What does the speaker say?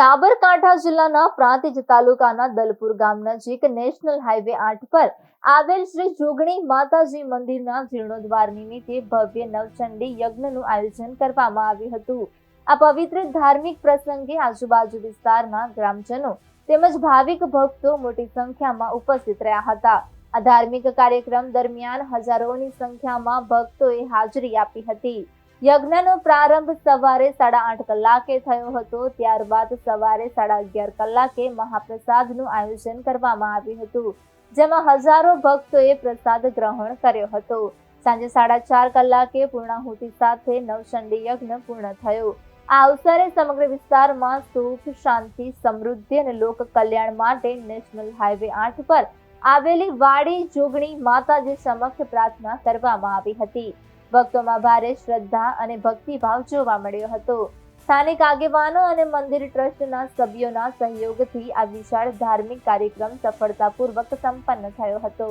સાબરકાંઠા જિલ્લાના પ્રાંતિજ તાલુકાના દલપુર ગામ નજીક નેશનલ હાઈવે 8 પર આવેલ શ્રી જોગણી માતાજી મંદિરના જીર્ણોદ્ધાર નિમિત્તે ભવ્ય નવચંડી યજ્ઞનું આયોજન કરવામાં આવ્યું હતું। આ પવિત્ર ધાર્મિક પ્રસંગે આજુબાજુ વિસ્તારના ગ્રામજનો તેમજ ભાવિક ભક્તો મોટી સંખ્યામાં ઉપસ્થિત રહ્યા હતા। આ ધાર્મિક કાર્યક્રમ દરમિયાન હજારોની સંખ્યામાં ભક્તોએ હાજરી આપી હતી। યજ્ઞનો પ્રારંભ સવારે 8:30 કલાકે થયો હતો। ત્યારબાદ સવારે 11:30 કલાકે મહાપ્રસાદનું આયોજન કરવામાં આવ્યું હતું, જેમાં હજારો ભક્તોએ પ્રસાદ ગ્રહણ કર્યો હતો। સાંજે 4:30 કલાકે પૂર્ણાહુતિ સાથે નવચંડી યજ્ઞ પૂર્ણ થયો। આ અવસરે સમગ્ર વિસ્તારમાં સુખ, શાંતિ, સમૃદ્ધિ અને લોક કલ્યાણ માટે નેશનલ હાઈવે 8 પર આવેલી વાડી જોગણી માતાજી સમક્ષ પ્રાર્થના કરવામાં આવી હતી। ભક્તોમાં ભારે શ્રદ્ધા અને ભક્તિભાવ જોવા મળ્યો હતો। સ્થાનિક આગેવાનો અને મંદિર ટ્રસ્ટના સભ્યોના સહયોગથી આ વિશાળ ધાર્મિક કાર્યક્રમ સફળતાપૂર્વક સંપન્ન થયો હતો।